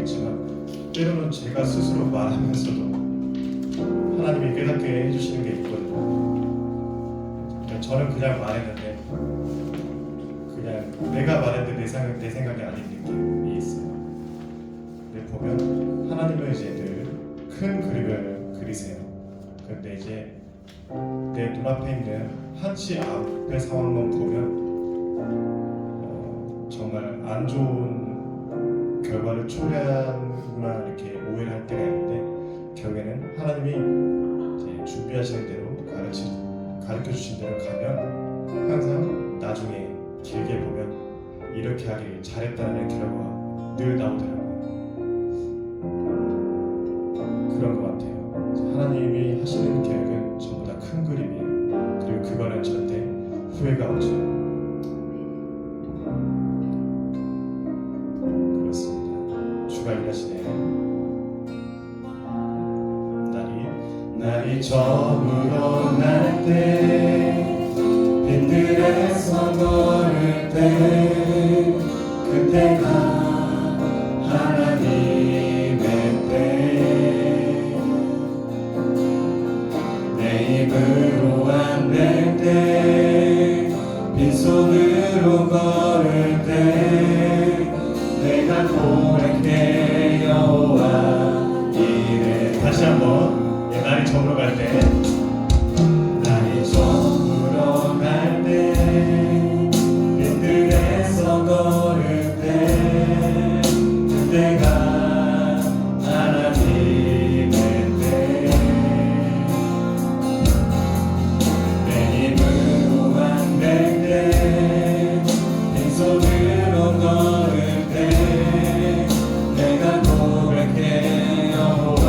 있지만 때로는 제가 스스로 말하면서도 하나님이 깨닫게 해주시는 게 있거든요. 그러니까 저는 그냥 말했는데 그냥 내가 말했는데 내 생각이 아닌 느낌이 있어요. 근데 보면 하나님은 이제 늘 큰 그림을 그리세요. 근데 이제 내 눈앞에 있는 한치 앞의 상황만 보면 정말 안 좋은 결과를 초래하구나 이렇게 오해를 할 때가 있는데, 결국에는 하나님이 이제 준비하시는 대로 가르쳐 주신 대로 가면 항상 나중에 길게 보면 이렇게 하길 잘했다는 결과가 늘 나오더라고요. 그런 것 같아요. 하나님이 하시는 계획은 전부 다 큰 그림이에요. 그리고 그거는 절대 후회가 없죠. 그렇습니다. 주가 일하시네요. 날이 저물어날 때, 빈들에서 걸을 때, 그때가 하나님의 때, 내 입으로 안 될 때, 빈손으로 걸을 때, 내가 고백해 여호와 이래. 다시 한번. 날이 저물어갈 때, 날이 저물어갈 때, 빈들에서 걸을 때, 그때가 하나님의 때, 내 힘으로 안 될 때, 빈손으로 걸을 때, 내가 고백해 여호와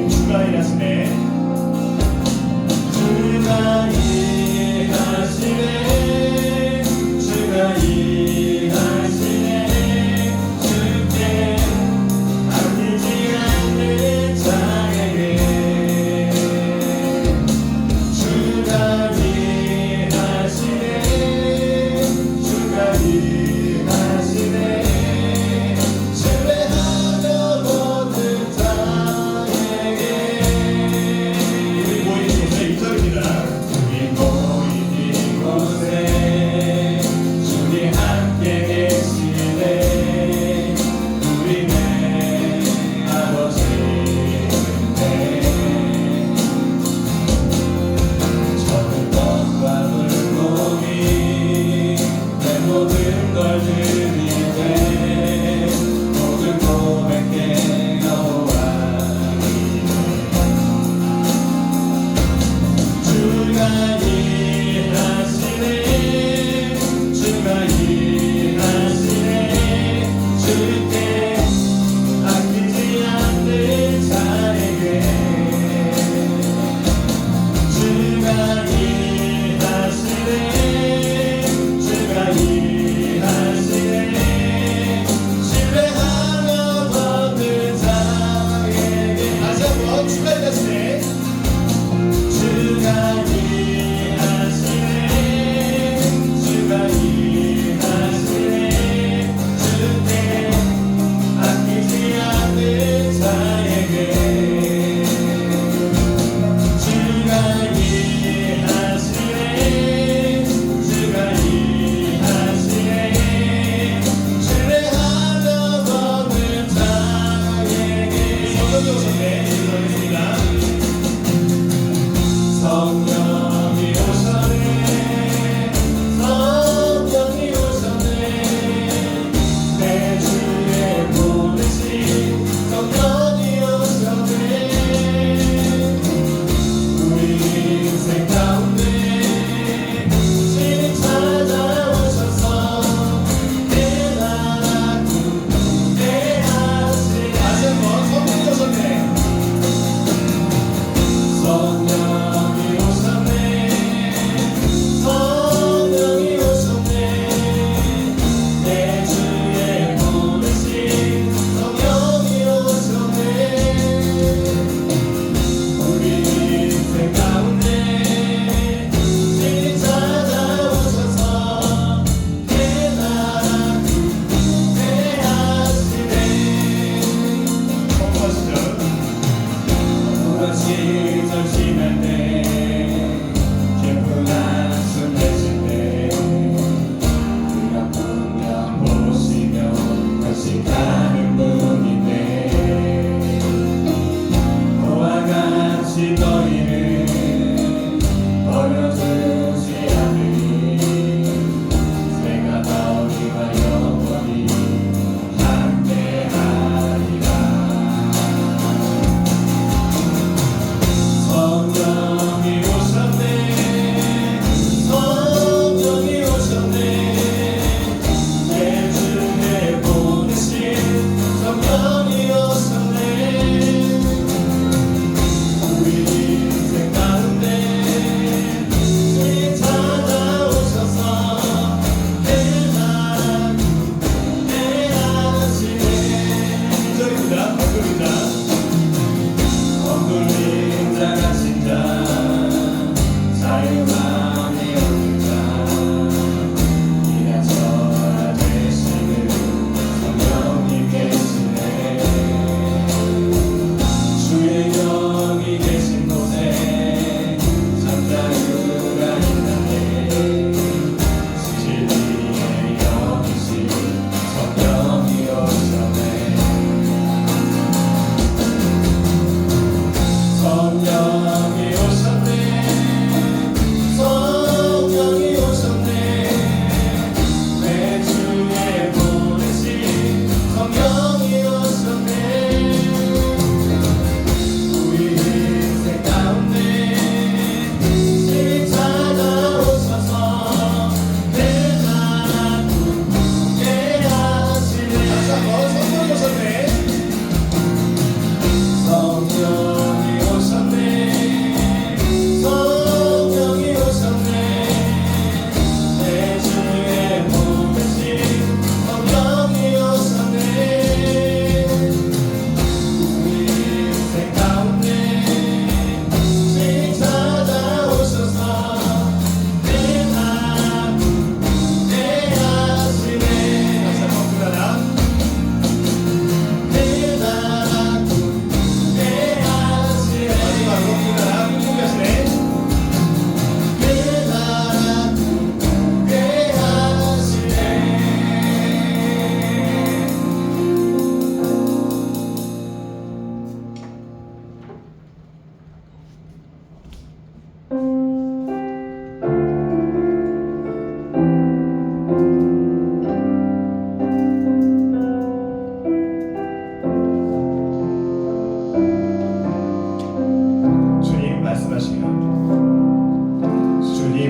주가 일하시네.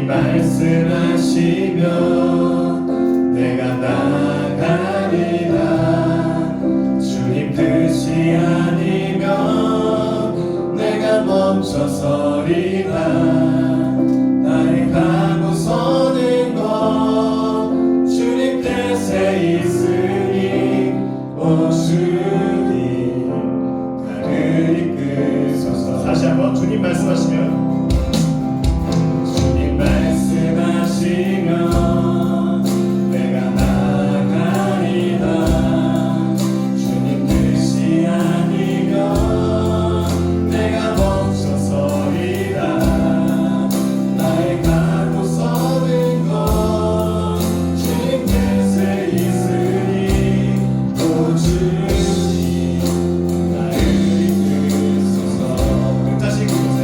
말씀하시면 내가 나가리라. 주님 뜻이 아니면 내가 멈춰서리라. 나의 가고 서는 것 주님 뜻에 있으니 오 주님 나를 이끄소서. 다시 한번 주님 말씀하시면 내가 나가리라. 주님 뜻이 아니면 내가 멈춰서리라. 나의 가고 서는 것 주님 뜻에 있으니 오 주님 나를 이끄소서. 다시 그곳에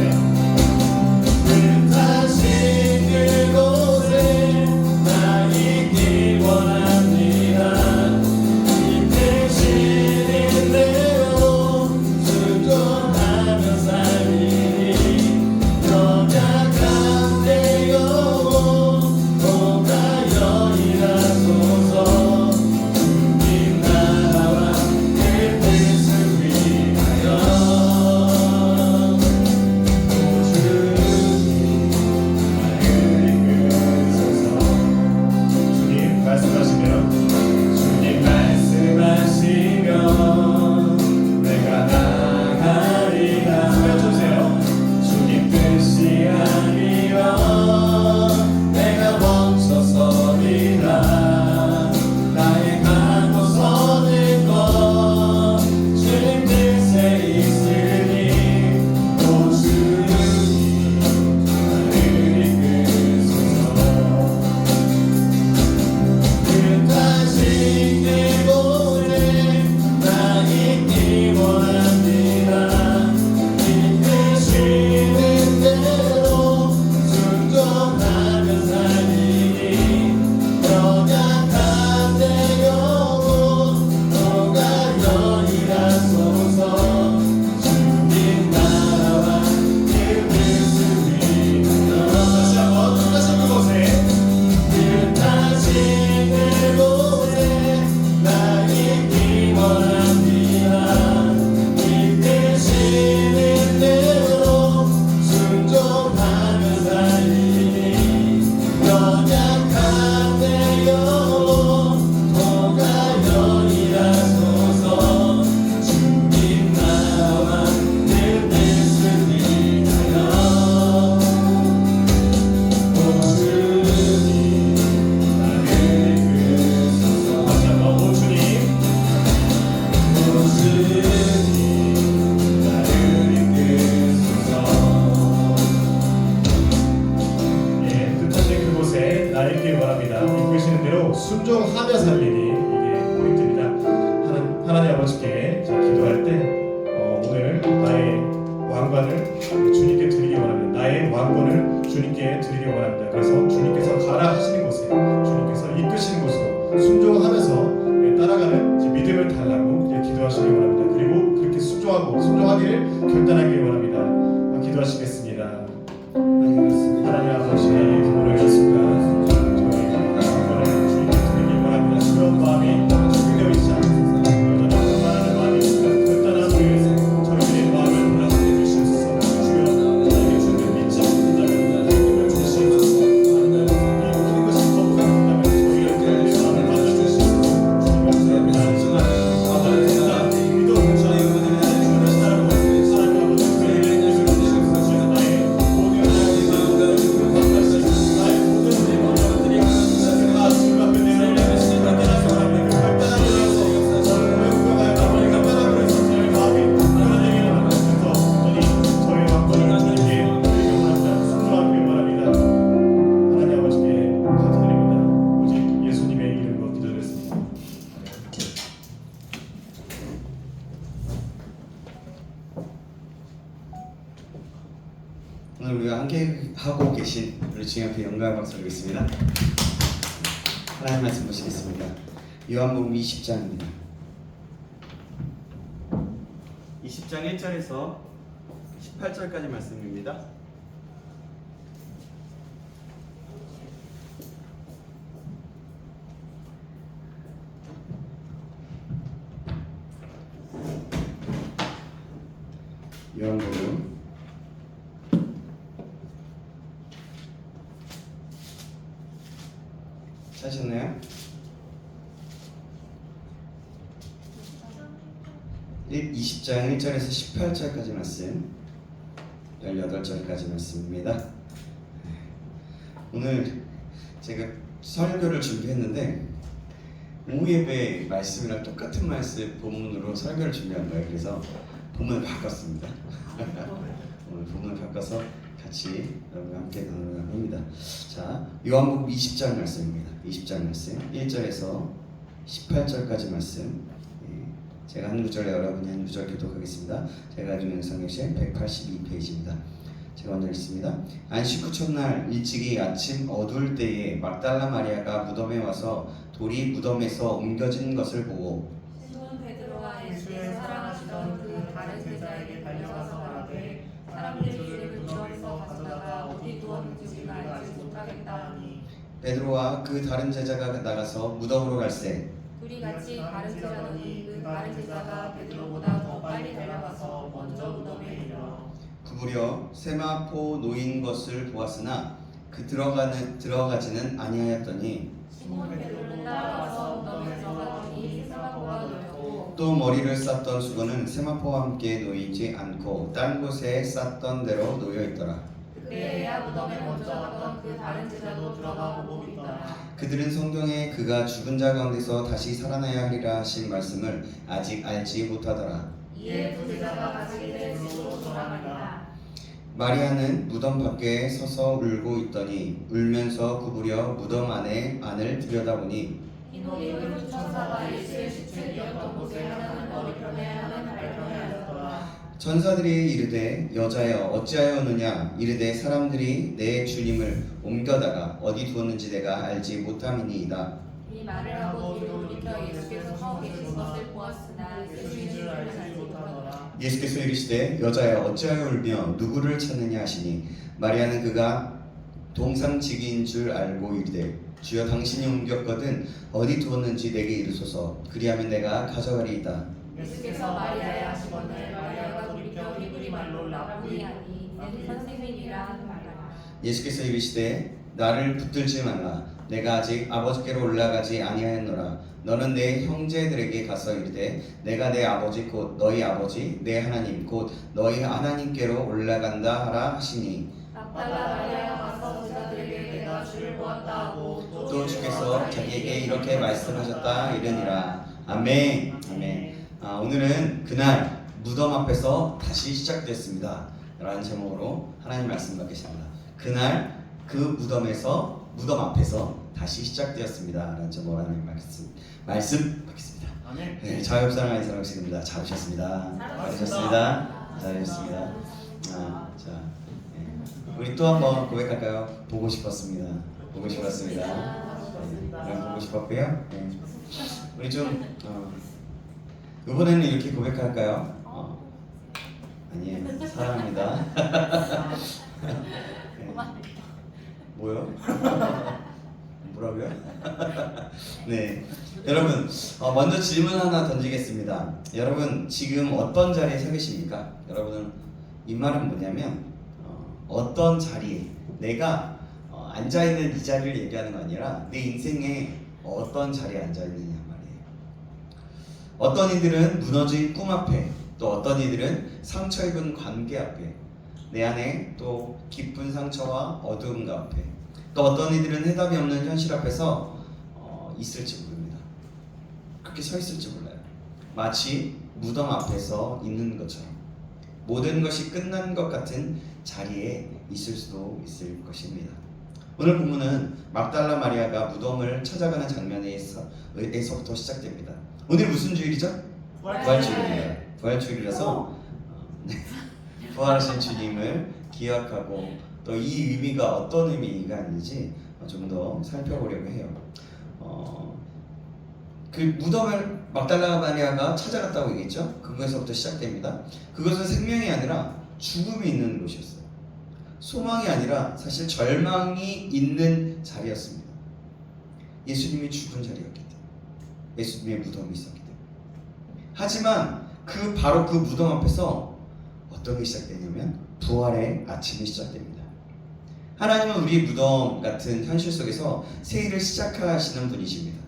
순종하며 살리니 이게 포인트입니다. 하나님 아버지께 기도할 때 오늘 나의 왕관을 주님께 드리기 원합니다. 나의 왕권을 주님께 드리기 원합니다. 그래서 주님께서 가라 하시는 곳에 주님께서 이끄시는 곳으로 순종하면서 따라가는 믿음을 달라고 기도하시기 원합니다. 그리고 그렇게 순종하기를 결단하기 원합니다. 기도하시겠습니다. 하나님 아버지 오늘 이 순간 그런 마음이 준비되어 있지 않습니다. 여전히 많은 마음이 결단하고 저희들의 마음을 허락해 주시옵소서. 주여 저에게 주는 믿지 않는다면 힘을 주시옵소서. 이 모든 것이 거부감된다면 저희의 마음을 맞아주시옵소서. 주님 감사합니다. 아버지가 믿어 저희 주님을 사랑하고 사랑하고 저희의 모습을 주시옵소서. 나의 모든 나의 모든 것들이 다 주님 앞에 내려놓으시옵소서. 오늘 우리가 함께 하고 계신 우리 주님 앞에 영광을 박수드리겠습니다. 하나님 말씀 보시겠습니다. 요한복음 20장입니다. 20장 1절에서 18절까지 말씀입니다. 요한복음 20장 1절에서 18절까지 말씀, 18절까지 말씀입니다. 오늘 제가 설교를 준비했는데 오후 예배 말씀이랑 똑같은 말씀 본문으로 설교를 준비한 거예요. 그래서 본문을 바꿨습니다. 오늘 본문을 바꿔서 같이 여러분과 함께 나누려고 합니다. 자, 요한복음 20장 말씀입니다. 20장 말씀 1절에서 18절까지 말씀. 제가 한 구절, 여러분이 한 구절 교독하겠습니다. 제가 가지고 있는 성경책 182페이지입니다. 제가 먼저 읽습니다. 안식 후 첫날 일찍이 아침 어두울 때에 막달라 마리아가 무덤에 와서 돌이 무덤에서 옮겨진 것을 보고 시몬 베드로와 예수의 사랑하시던 그 다른 제자에게 달려가서 말하되 사람들이 주를 무덤에서 가져다가 어디 두었는지 우리가 알지 못하겠다 하니 베드로와 그 다른 제자가 나가서 무덤으로 갈새 둘이 같이 다른 제자더니 그 다른 제자가 베드로보다 더 빨리 달려가서 먼저 무덤에 이르러 구부려 세마포 놓인 것을 보았으나 들어가지는 아니하였더니 시몬 베드로는 따라와서 무덤에 들어가더니 세마포가 놓였고 또 머리를 쌌던 수건은 세마포와 함께 놓이지 않고 딴 곳에 쌌던 대로 놓여 있더라. 그때야 무덤에 먼저 갔던 그 다른 제자도 들어가 보고 있더라. 그들은 성경에 그가 죽은 자 가운데서 다시 살아나야 하리라 하신 말씀을 아직 알지 못하더라. 이에 두 제자가 같이 집으로 돌아가니라. 마리아는 무덤 밖에 서서 울고 있더니 울면서 구부려 무덤 안을 들여다보니 흰옷 입은 두 천사가 예수의 시체 이었던 곳에 하나는 머리편에 하나는 발편에 앉았더라. 천사들이 이르되 여자여 어찌하여 오느냐 이르되 사람들이 내 주님을 옮겨다가 어디 두었는지 내가 알지 못함이니이다. 이 말을 하고 뒤로 돌이켜 예수께서 서 계신 것을 보았으나 예수인 알지 못하더라. 예수께서 이르시되 여자여 어찌하여 울며 누구를 찾느냐 하시니 마리아는 그가 동상지기인 줄 알고 이르되 주여 당신이 옮겼거든 어디 두었는지 내게 이르소서 그리하면 내가 가져가리이다. 예수께서 마리아에 하시거늘 마리아가 돌이켜 히브리 말로 라보니 하니 내 선생님이라 하는 말이라. 예수께서 이르시되 나를 붙들지 말라 내가 아직 아버지께로 올라가지 아니하였노라. 너는 내 형제들에게 가서 이르되 내가 내 아버지 곧 너희 아버지 내 하나님 곧 너희 하나님께로 올라간다 하라 하시니 막달라 마리아가 가서 제자들에게 내가 주를 보았다 하고 또 주께서 자기에게 이렇게 말씀하셨다 이르니라. 아멘. 아멘. 오늘은 그날 무덤 앞에서 다시 시작됐습니다 라는 제목으로 하나님 말씀 받겠습니다. 그날 그 무덤 앞에서 다시 시작되었습니다 라는 제목으로 하나님 말씀 받겠습니다. 네, 자유협상 하는 사람 있습니다. 잘 오셨습니다. 잘하셨습니다. 잘하셨습니다. 자, 우리 또 한번 고백할까요? 보고 싶었습니다. 보고 싶었습니다. 네, 보고 싶었고요. 네. 우리 좀 이번에는 이렇게 고백할까요? 아니에요. 사랑합니다. 네. 뭐요? 뭐라고요? 네, 여러분 먼저 질문 하나 던지겠습니다. 여러분 지금 어떤 자리에 서 계십니까? 여러분은 이 말은 뭐냐면 어떤 자리에 내가 앉아있는 이 자리를 얘기하는 거 아니라 내 인생에 어떤 자리에 앉아있느냐 말이에요. 어떤 이들은 무너진 꿈 앞에, 또 어떤 이들은 상처 입은 관계 앞에, 내 안에 또 깊은 상처와 어두움 앞에, 또 어떤 이들은 해답이 없는 현실 앞에서 있을지 모릅니다. 그렇게 서 있을지 몰라요. 마치 무덤 앞에서 있는 것처럼 모든 것이 끝난 것 같은 자리에 있을 수도 있을 것입니다. 오늘 본문은 막달라 마리아가 무덤을 찾아가는 장면에서부터 시작됩니다. 오늘 무슨 주일이죠? 부활주일입니다. 부활주일이라서 부활하신 주님을 기억하고 또 이 의미가 어떤 의미가 있는지 좀 더 살펴보려고 해요. 그 무덤을 막달라 마리아가 찾아갔다고 얘기했죠. 그것에서부터 시작됩니다. 그것은 생명이 아니라 죽음이 있는 곳이었어요. 소망이 아니라 사실 절망이 있는 자리였습니다. 예수님이 죽은 자리였기 때문에, 예수님의 무덤이 있었기 때문에. 하지만 바로 그 무덤 앞에서 어떤 게 시작되냐면 부활의 아침이 시작됩니다. 하나님은 우리 무덤 같은 현실 속에서 새 일을 시작하시는 분이십니다.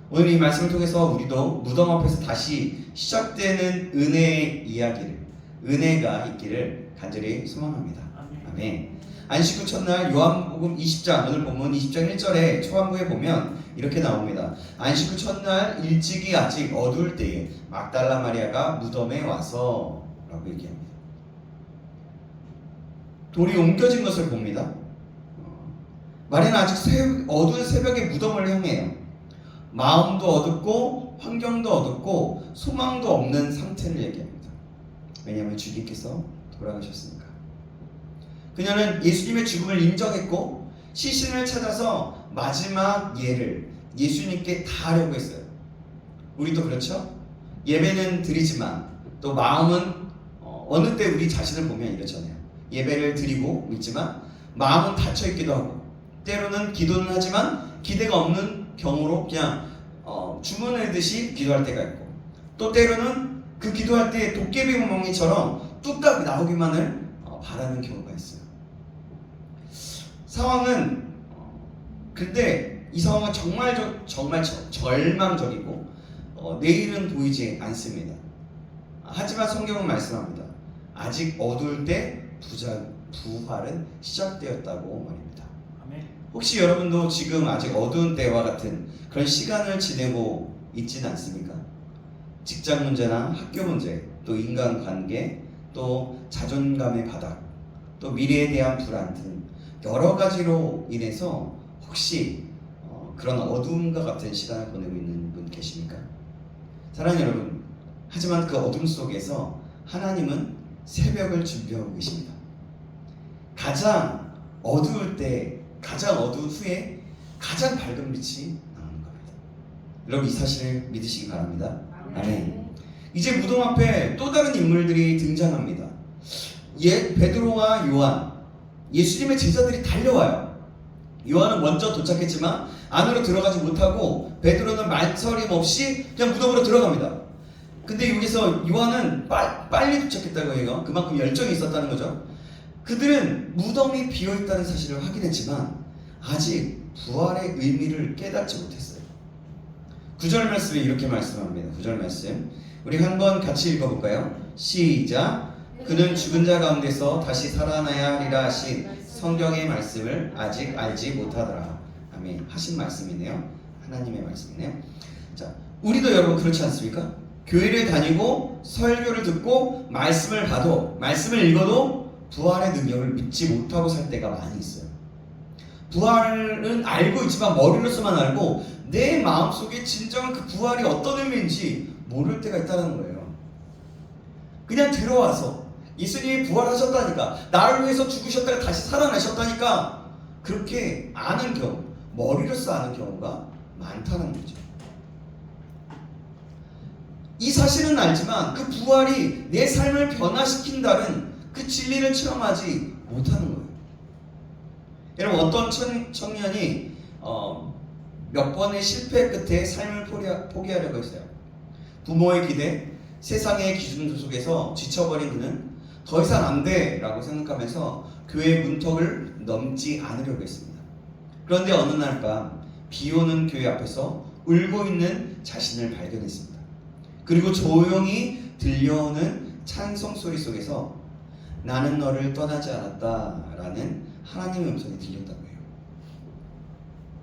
오늘 이 말씀을 통해서 우리도 무덤 앞에서 다시 시작되는 은혜의 이야기를, 은혜가 있기를 간절히 소망합니다. 아멘. 안식 후 첫날 요한복음 20장, 오늘 본문 20장 1절에 초반부에 보면 이렇게 나옵니다. 안식 후 첫날 일찍이 아직 어두울 때에 막달라 마리아가 무덤에 와서 라고 얘기합니다. 돌이 옮겨진 것을 봅니다. 마리아는 아직 어두운 새벽에 무덤을 향해요. 마음도 어둡고 환경도 어둡고 소망도 없는 상태를 얘기합니다. 왜냐하면 주님께서 돌아가셨으니까. 그녀는 예수님의 죽음을 인정했고 시신을 찾아서 마지막 예를 예수님께 다하려고 했어요. 우리도 그렇죠? 예배는 드리지만 또 마음은 어느 때 우리 자신을 보면 이렇잖아요. 예배를 드리고 있지만 마음은 닫혀있기도 하고 때로는 기도는 하지만 기대가 없는 경우로 그냥 주문하듯이 기도할 때가 있고 또 때로는 그 기도할 때 도깨비 멍멍이처럼 뚝딱 나오기만을 바라는 경우가 있어요. 상황은 근데 이 상황은 정말 절망적이고 내일은 보이지 않습니다. 하지만 성경은 말씀합니다. 아직 어두울 때 부활은 시작되었다고 말입니다. 혹시 여러분도 지금 아직 어두운 때와 같은 그런 시간을 지내고 있지는 않습니까? 직장 문제나 학교 문제, 또 인간관계, 또 자존감의 바닥, 또 미래에 대한 불안 등 여러 가지로 인해서 혹시 그런 어둠과 같은 시간을 보내고 있는 분 계십니까? 사랑하는 여러분, 하지만 그 어둠 속에서 하나님은 새벽을 준비하고 계십니다. 가장 어두울 때, 가장 어두운 후에 가장 밝은 빛이 나오는 겁니다. 여러분 이 사실을 믿으시기 바랍니다. 아멘. 이제 무덤 앞에 또 다른 인물들이 등장합니다. 베드로와 요한, 예수님의 제자들이 달려와요. 요한은 먼저 도착했지만 안으로 들어가지 못하고 베드로는 말서림 없이 그냥 무덤으로 들어갑니다. 근데 여기서 요한은 빨리 도착했다고 해요. 그만큼 열정이 있었다는 거죠. 그들은 무덤이 비어있다는 사실을 확인했지만 아직 부활의 의미를 깨닫지 못했어요. 9절 말씀에 이렇게 말씀합니다. 9절 말씀 우리 한번 같이 읽어볼까요? 시작. 그는 죽은 자 가운데서 다시 살아나야 하리라 하신 성경의 말씀을 아직 알지 못하더라. 아멘. 하신 말씀이네요. 하나님의 말씀이네요. 자, 우리도 여러분 그렇지 않습니까? 교회를 다니고 설교를 듣고 말씀을 봐도 말씀을 읽어도 부활의 능력을 믿지 못하고 살 때가 많이 있어요. 부활은 알고 있지만 머리로서만 알고 내 마음속에 진정한 그 부활이 어떤 의미인지 모를 때가 있다는 거예요. 그냥 들어와서 예수님이 부활하셨다니까, 나를 위해서 죽으셨다가 다시 살아나셨다니까 그렇게 아는 경우, 머리로서 아는 경우가 많다는 거죠. 이 사실은 알지만 그 부활이 내 삶을 변화시킨다는 그 진리를 체험하지 못하는 거예요. 여러분 어떤 청년이 몇 번의 실패 끝에 삶을 포기하려고 했어요. 부모의 기대, 세상의 기준 속에서 지쳐버린 그는 더 이상 안 돼 라고 생각하면서 교회 문턱을 넘지 않으려고 했습니다. 그런데 어느 날 밤 비오는 교회 앞에서 울고 있는 자신을 발견했습니다. 그리고 조용히 들려오는 찬송 소리 속에서 나는 너를 떠나지 않았다 라는 하나님의 음성이 들렸다고 해요.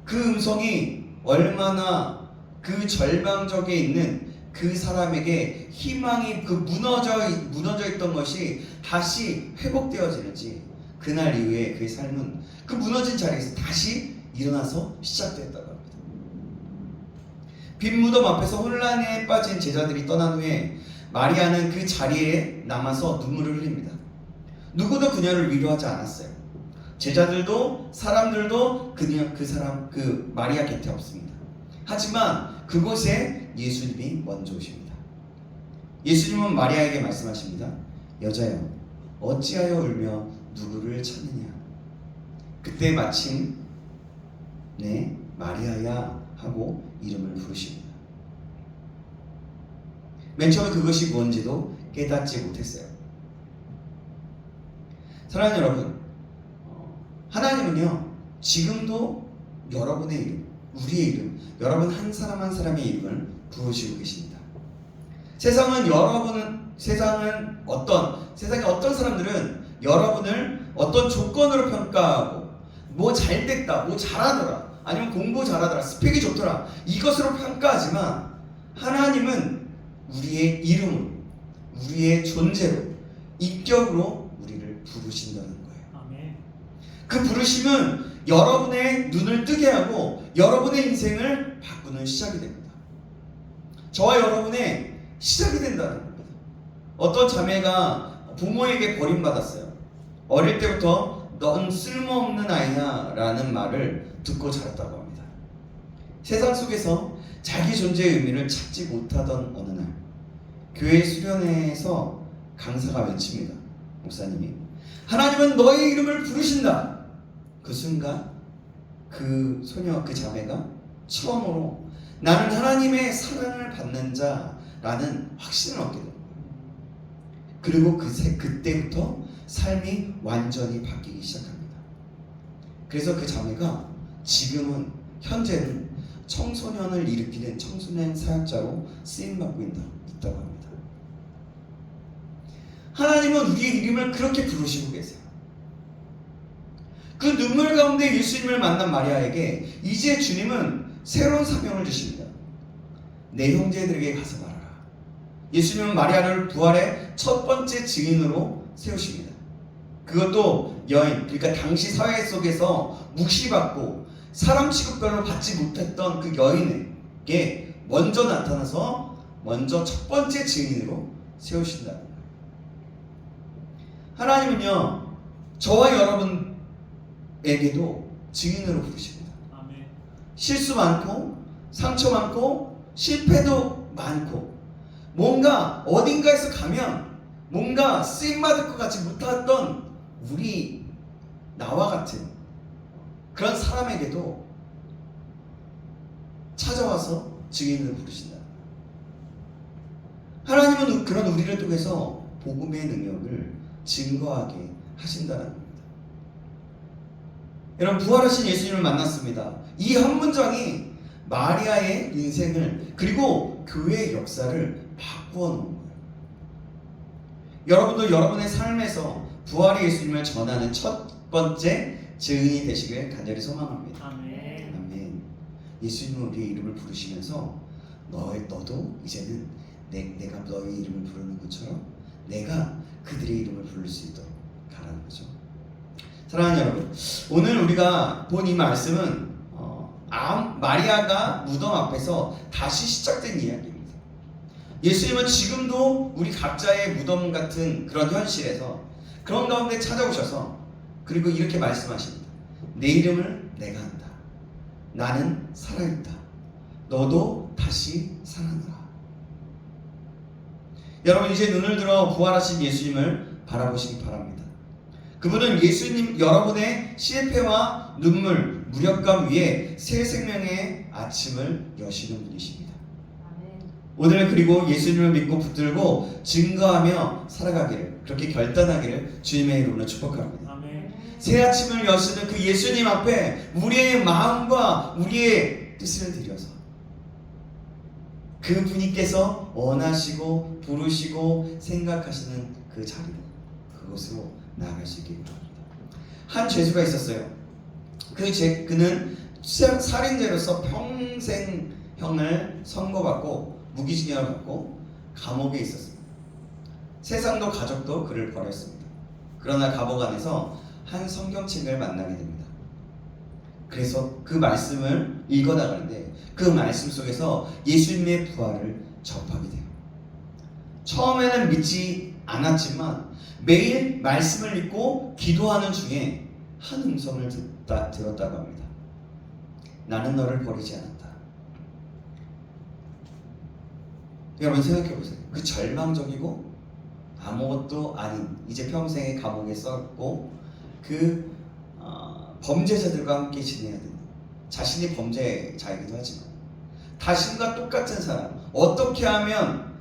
그 음성이 얼마나 그 절망적에 있는 그 사람에게 희망이 그 무너져 있던 것이 다시 회복되어지는지 그날 이후에 그의 삶은 그 무너진 자리에서 다시 일어나서 시작되었다고 합니다. 빈 무덤 앞에서 혼란에 빠진 제자들이 떠난 후에 마리아는 그 자리에 남아서 눈물을 흘립니다. 누구도 그녀를 위로하지 않았어요. 제자들도 사람들도 그 마리아 곁에 없습니다. 하지만 그곳에 예수님이 먼저 오십니다. 예수님은 마리아에게 말씀하십니다. 여자여, 어찌하여 울며 누구를 찾느냐? 그때 마침 네 마리아야 하고 이름을 부르십니다. 맨 처음에 그것이 뭔지도 깨닫지 못했어요. 사랑하는 여러분, 하나님은요 지금도 여러분의 이름, 우리의 이름, 여러분 한 사람 한 사람의 이름을 부르시고 계십니다. 세상의 어떤 사람들은 여러분을 어떤 조건으로 평가하고 뭐 잘됐다, 뭐 잘하더라, 아니면 공부 잘하더라, 스펙이 좋더라 이것으로 평가하지만 하나님은 우리의 이름으로, 우리의 존재로, 인격으로 우리를 부르신다는 거예요. 아멘. 그 부르심은 여러분의 눈을 뜨게 하고 여러분의 인생을 바꾸는 시작이 됩니다. 저와 여러분의 시작이 된다는 겁니다. 어떤 자매가 부모에게 버림받았어요. 어릴 때부터 넌 쓸모없는 아이야 라는 말을 듣고 자랐다고 합니다. 세상 속에서 자기 존재의 의미를 찾지 못하던 어느 날 교회 수련회에서 강사가 외칩니다. 목사님이 하나님은 너의 이름을 부르신다. 그 순간 그 소녀, 그 자매가 처음으로 나는 하나님의 사랑을 받는 자라는 확신을 얻게 됩니다. 그리고 그때부터 삶이 완전히 바뀌기 시작합니다. 그래서 그 자매가 지금은 현재는 청소년을 일으키는 청소년 사역자로 쓰임받고 있다고 합니다. 하나님은 우리의 이름을 그렇게 부르시고 계세요. 그 눈물 가운데 예수님을 만난 마리아에게 이제 주님은 새로운 사명을 주십니다. 내 형제들에게 가서 말하라. 예수님은 마리아를 부활의 첫 번째 증인으로 세우십니다. 그것도 여인, 그러니까 당시 사회 속에서 무시받고 사람 취급별로 받지 못했던 그 여인에게 먼저 나타나서 먼저 첫 번째 증인으로 세우신다. 하나님은요 저와 여러분에게도 증인으로 부르십니다. 아멘. 실수 많고 상처 많고 실패도 많고 뭔가 어딘가에서 가면 뭔가 쓰임받을 것 같지 못했던 우리 나와 같은 그런 사람에게도 찾아와서 증인을 부르신다. 하나님은 그런 우리를 통해서 복음의 능력을 증거하게 하신다는 겁니다. 여러분 부활하신 예수님을 만났습니다. 이 한 문장이 마리아의 인생을 그리고 교회의 역사를 바꾸어 놓은 거예요. 여러분도 여러분의 삶에서 부활의 예수님을 전하는 첫 번째 증인이 되시길 간절히 소망합니다. 아멘. 아멘. 예수님은 우리의 이름을 부르시면서 너도 이제는 내가 너의 이름을 부르는 것처럼 내가 그들의 이름을 부를 수 있도록 가라는 거죠. 사랑하는 여러분, 오늘 우리가 본 이 말씀은 마리아가 무덤 앞에서 다시 시작된 이야기입니다. 예수님은 지금도 우리 각자의 무덤 같은 그런 현실에서 그런 가운데 찾아오셔서 그리고 이렇게 말씀하십니다. 내 이름을 내가 한다. 나는 살아있다. 너도 다시 살아나라. 여러분 이제 눈을 들어 부활하신 예수님을 바라보시기 바랍니다. 그분은 예수님 여러분의 실패와 눈물, 무력감 위에 새 생명의 아침을 여시는 분이십니다. 오늘 그리고 예수님을 믿고 붙들고 증거하며 살아가기를 그렇게 결단하기를 주님의 이름으로 축복합니다. 아멘. 새 아침을 여시는 그 예수님 앞에 우리의 마음과 우리의 뜻을 드려서 그 분께서 원하시고 부르시고 생각하시는 그 자리로 그곳으로 나아갈 수 있길 바랍니다. 한 죄수가 있었어요. 그는 살인죄로서 평생형을 선고받고 무기징역을 받고 감옥에 있었습니다. 세상도 가족도 그를 버렸습니다. 그러나 감옥 안에서 한 성경책을 만나게 됩니다. 그래서 그 말씀을 읽어나가는데 그 말씀 속에서 예수님의 부활을 접하게 돼요. 처음에는 믿지 않았지만 매일 말씀을 읽고 기도하는 중에 한 음성을 들었다고 합니다. 나는 너를 버리지 않았다. 여러분 생각해보세요. 그 절망적이고 아무것도 아닌 이제 평생의 감옥에 썩고 그 범죄자들과 함께 지내야 되는 자신이 범죄자이기도 하지만 자신과 똑같은 사람 어떻게 하면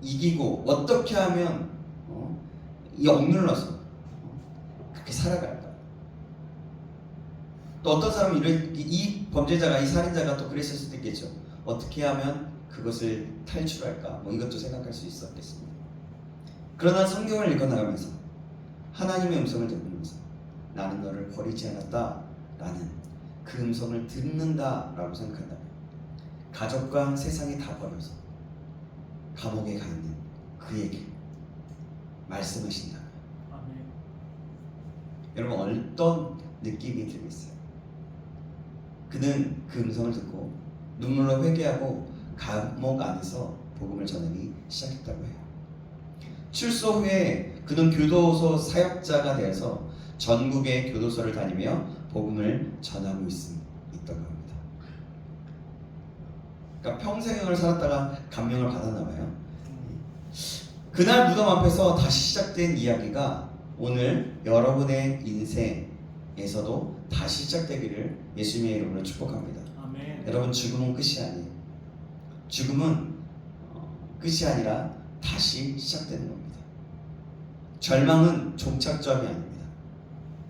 이기고 어떻게 하면 억눌러서 그렇게 살아갈까? 또 어떤 사람은 이 범죄자가, 이 살인자가 또 그랬을 수도 있겠죠. 어떻게 하면 그것을 탈출할까? 뭐 이것도 생각할 수 있었겠습니다. 그러나 성경을 읽어나가면서 하나님의 음성을 듣면서 나는 너를 버리지 않았다 라는 그 음성을 듣는다라고 생각한다면 가족과 세상이 다 버려서 감옥에 가 있는 그에게 말씀하신다면 아멘. 여러분 어떤 느낌이 들겠어요? 그는 그 음성을 듣고 눈물로 회개하고 감옥 안에서 복음을 전하기 시작했다고 해요. 출소 후에 그는 교도소 사역자가 되어서 전국의 교도소를 다니며 복음을 전하고 있다고 합니다. 그러니까 평생을 살았다가 감명을 받았나 봐요. 그날 무덤 앞에서 다시 시작된 이야기가 오늘 여러분의 인생에서도 다시 시작되기를 예수님의 이름으로 축복합니다. 아멘. 여러분 죽음은 끝이 아니에요. 죽음은 끝이 아니라 다시 시작되는 겁니다. 절망은 종착점이 아닙니다.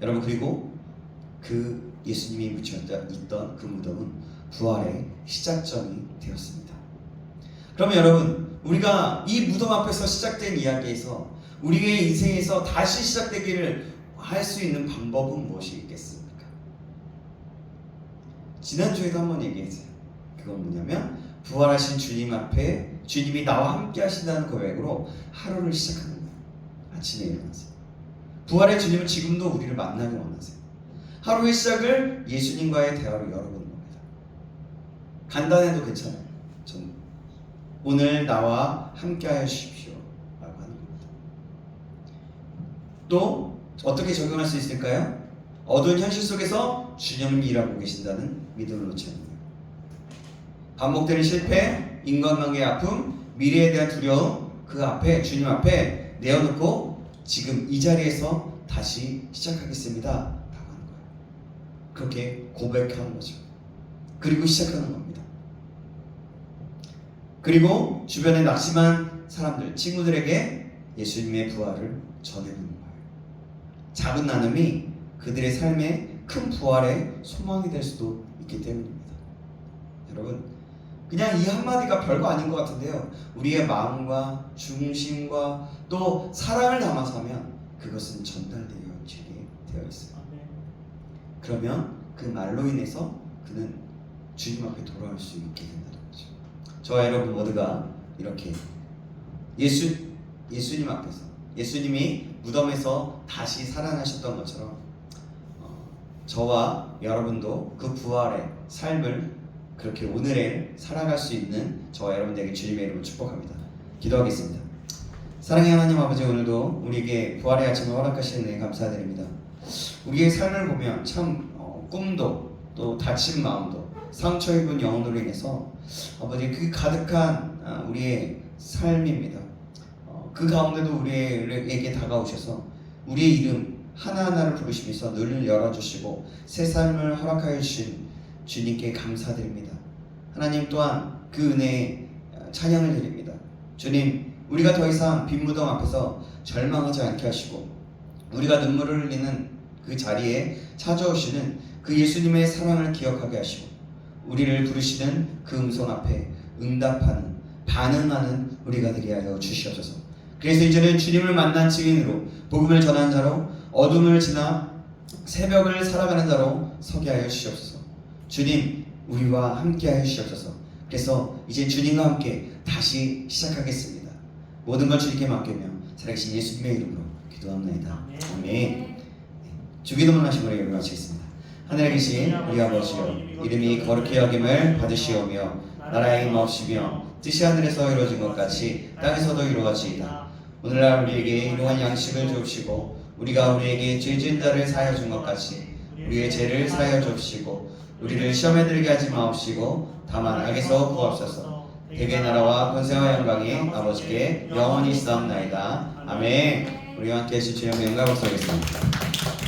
여러분 그리고 그 예수님이 묻혀있던 그 무덤은 부활의 시작점이 되었습니다. 그러면 여러분 우리가 이 무덤 앞에서 시작된 이야기에서 우리의 인생에서 다시 시작되기를 할 수 있는 방법은 무엇이 있겠습니까? 지난주에도 한번 얘기했어요. 그건 뭐냐면 부활하신 주님 앞에 주님이 나와 함께 하신다는 고백으로 하루를 시작하는 거예요. 아침에 일어나세요. 부활의 주님은 지금도 우리를 만나기 원하세요. 하루의 시작을 예수님과의 대화로 열어보는 겁니다. 간단해도 괜찮아요. 전 오늘 나와 함께 하여 주십시오 라고 하는 겁니다. 또 어떻게 적용할 수 있을까요? 어두운 현실 속에서 주님은 일하고 계신다는 믿음을 놓지 않는 거예요. 반복되는 실패, 인간관계의 아픔, 미래에 대한 두려움 그 앞에 주님 앞에 내어놓고 지금 이 자리에서 다시 시작하겠습니다 라고 하는 거예요. 그렇게 고백하는 거죠. 그리고 시작하는 겁니다. 그리고 주변에 낙심한 사람들, 친구들에게 예수님의 부활을 전해보는 거예요. 작은 나눔이 그들의 삶에 큰 부활의 소망이 될 수도 있기 때문입니다. 여러분 그냥 이 한마디가 별거 아닌 것 같은데요, 우리의 마음과 중심과 또 사랑을 담아서 하면 그것은 전달되어지게 되어 있어요. 아멘. 그러면 그 말로 인해서 그는 주님 앞에 돌아올 수 있게 된다는 거죠. 저와 여러분 모두가 이렇게 예수님 앞에서 예수님이 무덤에서 다시 살아나셨던 것처럼 저와 여러분도 그 부활의 삶을 그렇게 오늘에 살아갈 수 있는 저와 여러분들에게 주님의 이름으로 축복합니다. 기도하겠습니다. 사랑의 하나님 아버지, 오늘도 우리에게 부활의 아침을 허락하시는 은혜 감사드립니다. 우리의 삶을 보면 참 꿈도 또 다친 마음도 상처 입은 영혼으로 인해서 아버지 그 가득한 우리의 삶입니다. 그 가운데도 우리에게 다가오셔서 우리의 이름 하나하나를 부르시면서 늘 열어주시고 새 삶을 허락하여 주신 주님께 감사드립니다. 하나님 또한 그 은혜에 찬양을 드립니다. 주님, 우리가 더 이상 빈 무덤 앞에서 절망하지 않게 하시고 우리가 눈물을 흘리는 그 자리에 찾아오시는 그 예수님의 사랑을 기억하게 하시고 우리를 부르시는 그 음성 앞에 응답하는, 반응하는 우리가 되게 하여 주시옵소서. 그래서 이제는 주님을 만난 증인으로 복음을 전하는 자로 어둠을 지나 새벽을 살아가는 자로 서게 하여 주시옵소서. 주님, 우리와 함께 하여 주시옵소서. 그래서 이제 주님과 함께 다시 시작하겠습니다. 모든 걸 주님께 맡기며 살아계신 예수님의 이름으로 기도합니다. 아멘. 주기도문 하시므로 예배를 마치겠습니다. 하늘에 계신 우리 아버지여, 이름이 거룩히 여김을 받으시오며 나라의 임하옵시며 뜻이 하늘에서 이루어진 것 같이 땅에서도 이루어지이다. 오늘날 우리에게 일용할 양식을 주옵시고 우리가 우리에게 죄 지은 자를 사하여 준 것 같이 우리의 죄를 사하여 주옵시고 우리를 시험에 들게 하지 마옵시고 다만 악에서 구하옵소서. 대개 나라와 권세와 영광이 아버지께 영원히 있사옵나이다. 아멘. 우리와 함께 하신 주님의 영광을 소개했습니다.